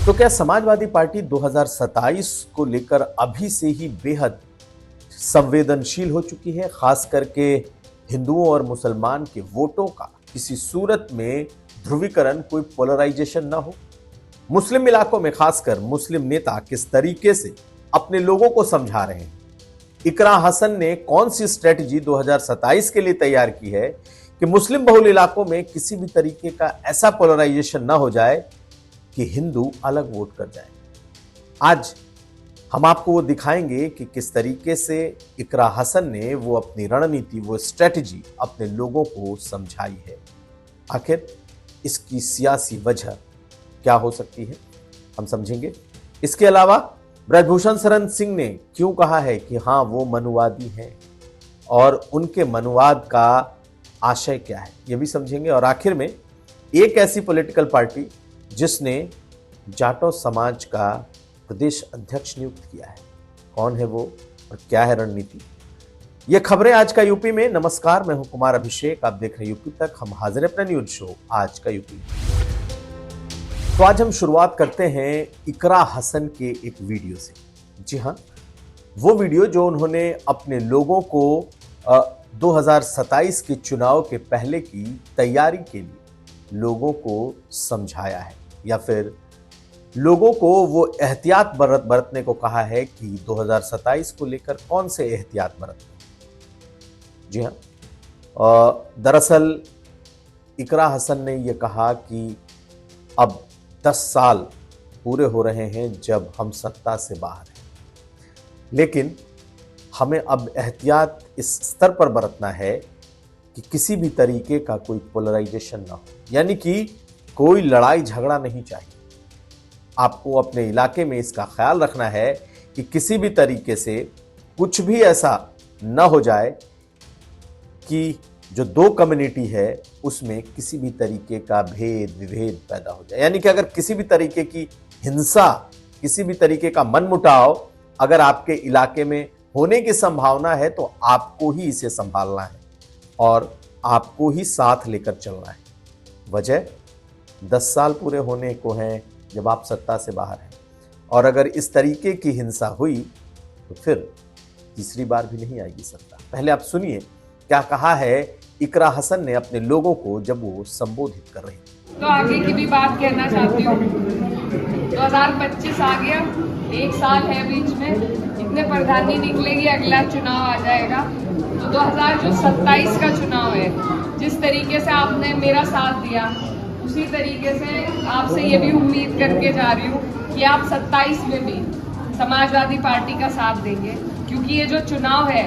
तो क्या समाजवादी पार्टी 2027 को लेकर अभी से ही बेहद संवेदनशील हो चुकी है, खास करके हिंदुओं और मुसलमान के वोटों का किसी सूरत में ध्रुवीकरण, कोई पोलराइजेशन ना हो? मुस्लिम इलाकों में खासकर मुस्लिम नेता किस तरीके से अपने लोगों को समझा रहे हैं? इकरा हसन ने कौन सी स्ट्रेटजी 2027 के लिए तैयार की है कि मुस्लिम बहुल इलाकों में किसी भी तरीके का ऐसा पोलराइजेशन ना हो जाए कि हिंदू अलग वोट कर जाए? आज हम आपको वो दिखाएंगे कि किस तरीके से इकरा हसन ने वो अपनी रणनीति, वो स्ट्रेटजी अपने लोगों को समझाई है। आखिर इसकी सियासी वजह क्या हो सकती है, हम समझेंगे। इसके अलावा ब्रजभूषण शरण सिंह ने क्यों कहा है कि हाँ वो मनुवादी हैं और उनके मनुवाद का आशय क्या है, ये भी समझेंगे। और आखिर में एक ऐसी पॉलिटिकल पार्टी जिसने जाटो समाज का प्रदेश अध्यक्ष नियुक्त किया है, कौन है वो और क्या है रणनीति, ये खबरें आज का यूपी में। नमस्कार, मैं हूं कुमार अभिषेक, आप देख रहे हैं यूपी तक। हम हाजिर हैं अपना न्यूज शो आज का यूपी। तो आज हम शुरुआत करते हैं इकरा हसन के एक वीडियो से। जी हां, वो वीडियो जो उन्होंने अपने लोगों को 2027 के चुनाव के पहले की तैयारी के लिए लोगों को समझाया है, या फिर लोगों को वो एहतियात बरतने को कहा है कि 2027 को लेकर कौन से एहतियात बरतने। जी हाँ, दरअसल इकरा हसन ने ये कहा कि अब 10 साल पूरे हो रहे हैं जब हम सत्ता से बाहर हैं, लेकिन हमें अब एहतियात इस स्तर पर बरतना है कि किसी भी तरीके का कोई पोलराइजेशन ना हो, यानी कि कोई लड़ाई झगड़ा नहीं चाहिए। आपको अपने इलाके में इसका ख्याल रखना है कि किसी भी तरीके से कुछ भी ऐसा न हो जाए कि जो दो कम्युनिटी है उसमें किसी भी तरीके का भेद विभेद पैदा हो जाए। यानी कि अगर किसी भी तरीके की हिंसा, किसी भी तरीके का मनमुटाव अगर आपके इलाके में होने की संभावना है तो आपको ही इसे संभालना है और आपको ही साथ लेकर चलना है। वजह 10 साल पूरे होने को हैं जब आप सत्ता से बाहर हैं, और अगर इस तरीके की हिंसा हुई तो फिर तीसरी बार भी नहीं आएगी सत्ता। पहले आप सुनिए क्या कहा है इकरा हसन ने अपने लोगों को जब वो संबोधित कर रही थी। तो आगे की भी बात कहना चाहती हूँ। 2025 आ गया, 1 साल है बीच में, इतने प्रधानी निकलेगी, अगला चुनाव आ जाएगा। तो 2027 का चुनाव है, जिस तरीके से आपने मेरा साथ दिया उसी तरीके से आपसे ये भी उम्मीद करके जा रही हूँ कि आप 27 में भी समाजवादी पार्टी का साथ देंगे, क्योंकि ये जो चुनाव है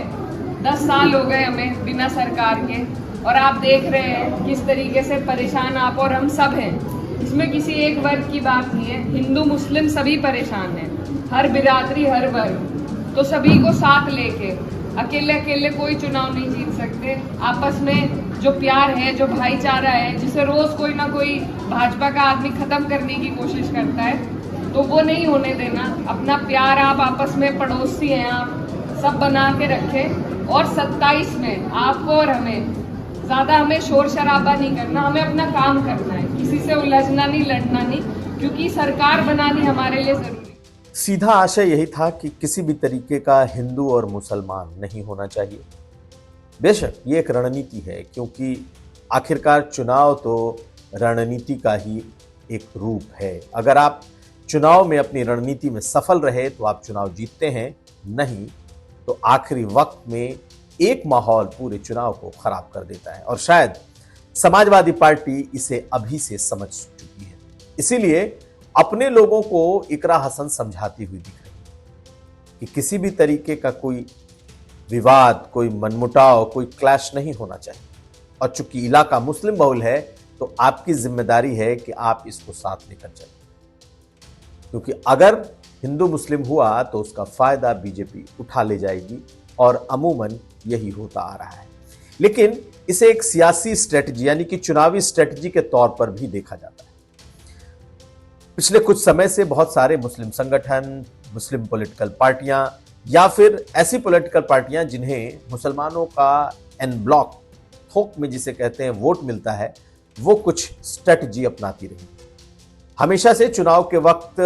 10 साल हो गए हमें बिना सरकार के, और आप देख रहे हैं किस तरीके से परेशान आप और हम सब हैं। इसमें किसी एक वर्ग की बात नहीं है, हिंदू मुस्लिम सभी परेशान हैं, हर बिरादरी हर वर्ग। तो सभी को साथ लेके अकेले अकेले कोई चुनाव नहीं जीत सकते। आपस में जो प्यार है, जो भाईचारा है, जिसे रोज कोई ना कोई भाजपा का आदमी खत्म करने की कोशिश करता है, तो वो नहीं होने देना। अपना प्यार आप आपस में, पड़ोसी हैं आप, सब बना के रखें। और 27 में आपको और हमें शोर शराबा नहीं करना, हमें अपना काम करना है, किसी से उलझना नहीं, लड़ना नहीं, क्योंकि सरकार बनानी हमारे लिए जरूरी। सीधा आशय यही था कि किसी भी तरीके का हिंदू और मुसलमान नहीं होना चाहिए। बेशक ये एक रणनीति है, क्योंकि आखिरकार चुनाव तो रणनीति का ही एक रूप है। अगर आप चुनाव में अपनी रणनीति में सफल रहे तो आप चुनाव जीतते हैं, नहीं तो आखिरी वक्त में एक माहौल पूरे चुनाव को खराब कर देता है। और शायद समाजवादी पार्टी इसे अभी से समझ चुकी है, इसीलिए अपने लोगों को इकरा हसन समझाती हुई दिख रही है कि किसी भी तरीके का कोई विवाद, कोई मनमुटाव, कोई क्लैश नहीं होना चाहिए। और चूंकि इलाका मुस्लिम बहुल है तो आपकी जिम्मेदारी है कि आप इसको साथ लेकर चलें, क्योंकि अगर हिंदू मुस्लिम हुआ तो उसका फायदा बीजेपी उठा ले जाएगी, और अमूमन यही होता आ रहा है। लेकिन इसे एक सियासी स्ट्रेटजी यानी कि चुनावी स्ट्रेटजी के तौर पर भी देखा जाता है। पिछले कुछ समय से बहुत सारे मुस्लिम संगठन, मुस्लिम पॉलिटिकल पार्टियां, या फिर ऐसी पॉलिटिकल पार्टियां जिन्हें मुसलमानों का एन ब्लॉक, थोक में जिसे कहते हैं वोट मिलता है, वो कुछ स्ट्रेटजी अपनाती रही। हमेशा से चुनाव के वक्त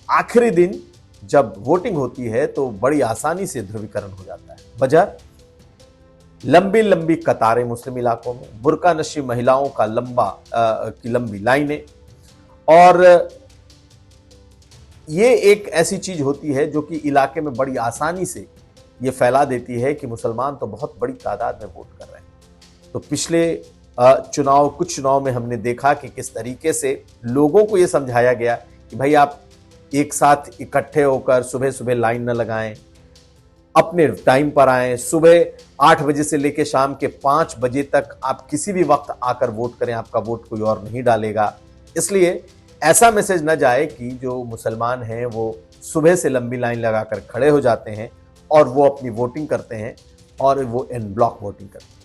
आखिरी दिन जब वोटिंग होती है तो बड़ी आसानी से ध्रुवीकरण हो जाता है। वजह लंबी लंबी कतारें मुस्लिम इलाकों में, बुर्का नशी महिलाओं का लंबी लाइनें, और ये एक ऐसी चीज होती है जो कि इलाके में बड़ी आसानी से ये फैला देती है कि मुसलमान तो बहुत बड़ी तादाद में वोट कर रहे हैं। तो पिछले कुछ चुनाव में हमने देखा कि किस तरीके से लोगों को ये समझाया गया कि भाई आप एक साथ इकट्ठे होकर सुबह सुबह लाइन न लगाएं, अपने टाइम पर आएं, सुबह 8 बजे से लेकर शाम के 5 बजे तक आप किसी भी वक्त आकर वोट करें, आपका वोट कोई और नहीं डालेगा। इसलिए ऐसा मैसेज न जाए कि जो मुसलमान हैं वो सुबह से लंबी लाइन लगाकर खड़े हो जाते हैं और वो अपनी वोटिंग करते हैं और वो इन ब्लॉक वोटिंग करते हैं।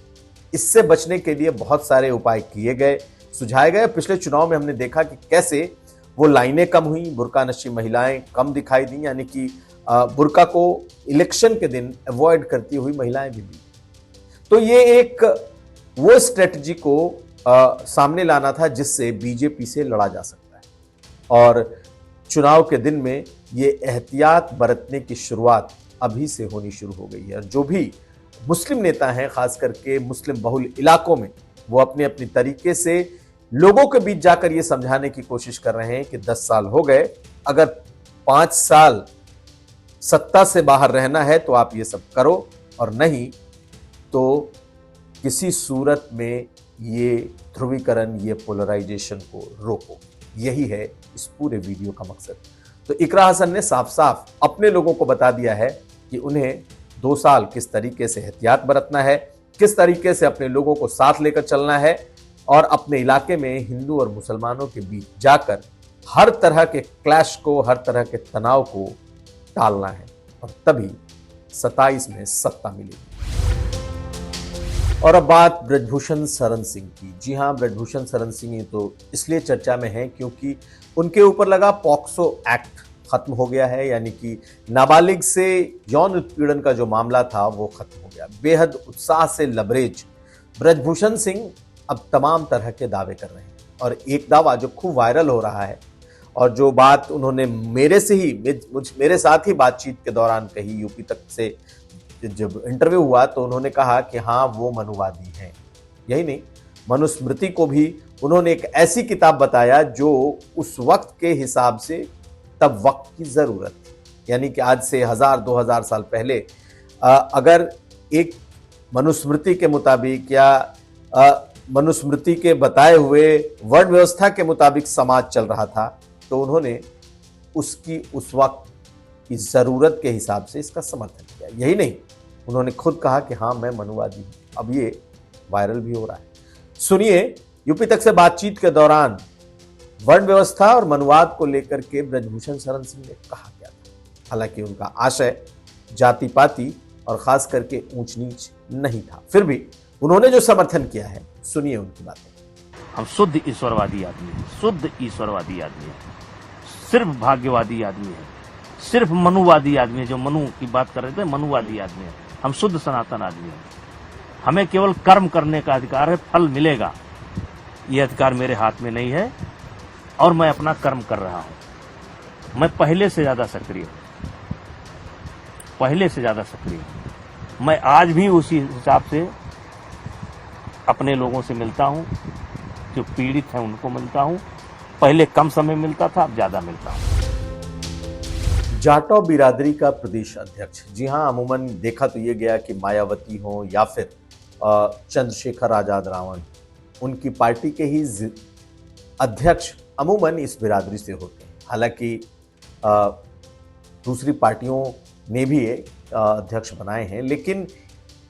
इससे बचने के लिए बहुत सारे उपाय किए गए, सुझाए गए। पिछले चुनाव में हमने देखा कि कैसे वो लाइनें कम हुई, बुर्का नशी महिलाएं कम दिखाई दी, यानी कि बुर्का को इलेक्शन के दिन अवॉइड करती हुई महिलाएं भी मिली। तो ये एक वो स्ट्रेटजी को सामने लाना था जिससे बीजेपी से लड़ा जा सकता है, और चुनाव के दिन में ये एहतियात बरतने की शुरुआत अभी से होनी शुरू हो गई है। जो भी मुस्लिम नेता हैं, खास करके मुस्लिम बहुल इलाकों में, वो अपने अपने तरीके से लोगों के बीच जाकर ये समझाने की कोशिश कर रहे हैं कि 10 साल हो गए, अगर 5 साल सत्ता से बाहर रहना है तो आप ये सब करो, और नहीं तो किसी सूरत में ये ध्रुवीकरण, ये पोलराइजेशन को रोको। यही है इस पूरे वीडियो का मकसद। तो इकरा हसन ने साफ साफ अपने लोगों को बता दिया है कि उन्हें 2 साल किस तरीके से एहतियात बरतना है, किस तरीके से अपने लोगों को साथ लेकर चलना है, और अपने इलाके में हिंदू और मुसलमानों के बीच जाकर हर तरह के क्लैश को, हर तरह के तनाव को टालना है, और तभी 27 में सत्ता मिलेगी। और अब बात ब्रजभूषण शरण सिंह की। जी हां, ब्रजभूषण शरण सिंह तो इसलिए चर्चा में है क्योंकि उनके ऊपर लगा पॉक्सो एक्ट खत्म हो गया है, यानी कि नाबालिग से यौन उत्पीड़न का जो मामला था वो खत्म हो गया। बेहद उत्साह से लबरेज ब्रजभूषण सिंह अब तमाम तरह के दावे कर रहे हैं, और एक दावा जो खूब वायरल हो रहा है, और जो बात उन्होंने मेरे साथ ही बातचीत के दौरान कही, यूपी तक से जब इंटरव्यू हुआ तो उन्होंने कहा कि हाँ वो मनुवादी हैं। यही नहीं, मनुस्मृति को भी उन्होंने एक ऐसी किताब बताया जो उस वक्त के हिसाब से तब वक्त की जरूरत थी, यानी कि आज से 1000-2000 साल पहले अगर एक मनुस्मृति के मुताबिक या मनुस्मृति के बताए हुए वर्ण व्यवस्था के मुताबिक समाज चल रहा था, तो उन्होंने उसकी उस वक्त की जरूरत के हिसाब से इसका समर्थन किया। यही नहीं, उन्होंने खुद कहा कि हाँ मैं मनुवादी हूं। अब ये वायरल भी हो रहा है। सुनिए यूपी तक से बातचीत के दौरान वर्ण व्यवस्था और मनुवाद को लेकर के ब्रजभूषण शरण सिंह ने कहा क्या था। हालांकि उनका आशय जाति पाति और खास करके ऊंच नीच नहीं था, फिर भी उन्होंने जो समर्थन किया है, सुनिए उनकी बातें। हम शुद्ध ईश्वरवादी आदमी हैं, शुद्ध ईश्वरवादी आदमी हैं, सिर्फ भाग्यवादी आदमी हैं, सिर्फ मनुवादी आदमी है। जो मनु की बात कर रहे थे, मनुवादी आदमी है। हम शुद्ध सनातन आदमी हैं। हमें केवल कर्म करने का अधिकार है, फल मिलेगा यह अधिकार मेरे हाथ में नहीं है, और मैं अपना कर्म कर रहा हूं। मैं पहले से ज्यादा सक्रिय हूं। मैं आज भी उसी हिसाब से अपने लोगों से मिलता हूं, जो पीड़ित हैं उनको मिलता हूं। पहले कम समय मिलता था, अब ज्यादा मिलता हूं। जाटो बिरादरी का प्रदेश अध्यक्ष, जी हां, अमूमन देखा तो ये गया कि मायावती हो या फिर चंद्रशेखर आजाद रावण, उनकी पार्टी के ही अध्यक्ष अमूमन इस बिरादरी से होते हैं। हालांकि दूसरी पार्टियों ने भी अध्यक्ष बनाए हैं, लेकिन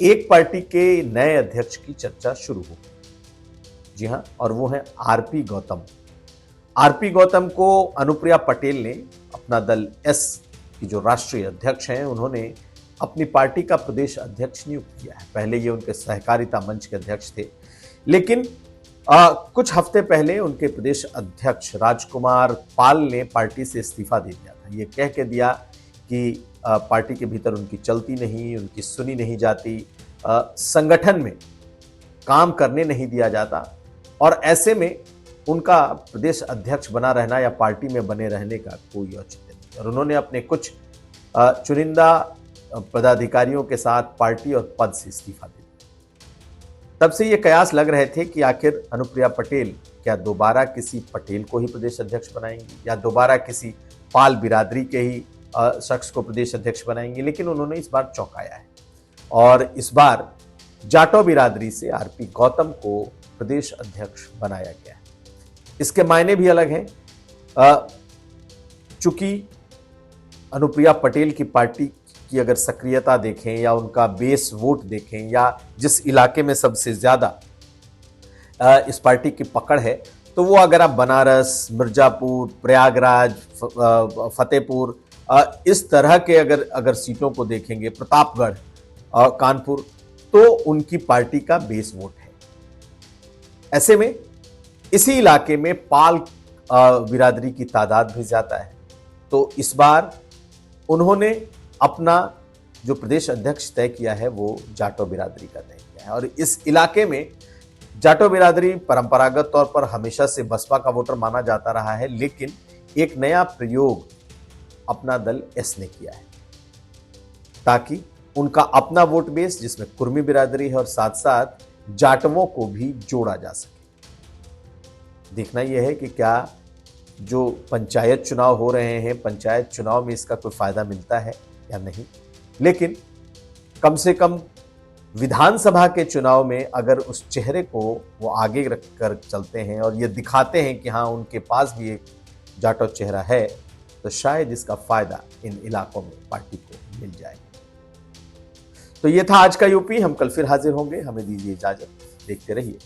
एक पार्टी के नए अध्यक्ष की चर्चा शुरू हो गई। जी हां, और वो है आरपी गौतम। आरपी गौतम को अनुप्रिया पटेल ने, अपना दल एस की जो राष्ट्रीय अध्यक्ष हैं, उन्होंने अपनी पार्टी का प्रदेश अध्यक्ष नियुक्त किया है। पहले ये उनके सहकारिता मंच के अध्यक्ष थे, लेकिन कुछ हफ्ते पहले उनके प्रदेश अध्यक्ष राजकुमार पाल ने पार्टी से इस्तीफा दे दिया था। ये कह के दिया कि पार्टी के भीतर उनकी चलती नहीं, उनकी सुनी नहीं जाती, संगठन में काम करने नहीं दिया जाता, और ऐसे में उनका प्रदेश अध्यक्ष बना रहना या पार्टी में बने रहने का कोई औचित्य नहीं। और उन्होंने अपने कुछ चुनिंदा पदाधिकारियों के साथ पार्टी और पद से इस्तीफा दे दिया। तब से ये कयास लग रहे थे कि आखिर अनुप्रिया पटेल क्या दोबारा किसी पटेल को ही प्रदेश अध्यक्ष बनाएंगी या दोबारा किसी पाल बिरादरी के ही शख्स को प्रदेश अध्यक्ष बनाएंगे। लेकिन उन्होंने इस बार चौंकाया है और इस बार जाटो बिरादरी से आरपी गौतम को प्रदेश अध्यक्ष बनाया गया है। इसके मायने भी अलग हैं। चूंकि अनुप्रिया पटेल की पार्टी की अगर सक्रियता देखें या उनका बेस वोट देखें या जिस इलाके में सबसे ज्यादा इस पार्टी की पकड़ है, तो वो अगर आप बनारस, मिर्जापुर, प्रयागराज, फतेहपुर इस तरह के अगर सीटों को देखेंगे, प्रतापगढ़, कानपुर, तो उनकी पार्टी का बेस वोट है। ऐसे में इसी इलाके में पाल बिरादरी की तादाद भी ज्यादा है। तो इस बार उन्होंने अपना जो प्रदेश अध्यक्ष तय किया है वो जाटो बिरादरी का तय किया है। और इस इलाके में जाटो बिरादरी परंपरागत तौर पर हमेशा से बसपा का वोटर माना जाता रहा है, लेकिन एक नया प्रयोग अपना दल एस ने किया है ताकि उनका अपना वोट बेस जिसमें कुर्मी बिरादरी है और साथ साथ जाटवों को भी जोड़ा जा सके। देखना यह है कि क्या जो पंचायत चुनाव हो रहे हैं, पंचायत चुनाव में इसका कोई फायदा मिलता है या नहीं। लेकिन कम से कम विधानसभा के चुनाव में अगर उस चेहरे को वो आगे रखकर चलते हैं और ये दिखाते हैं कि हाँ उनके पास भी एक जाटो चेहरा है, तो शायद इसका फायदा इन इलाकों में पार्टी को मिल जाए। तो ये था आज का यूपी। हम कल फिर हाजिर होंगे। हमें दीजिए इजाजत। देखते रहिए।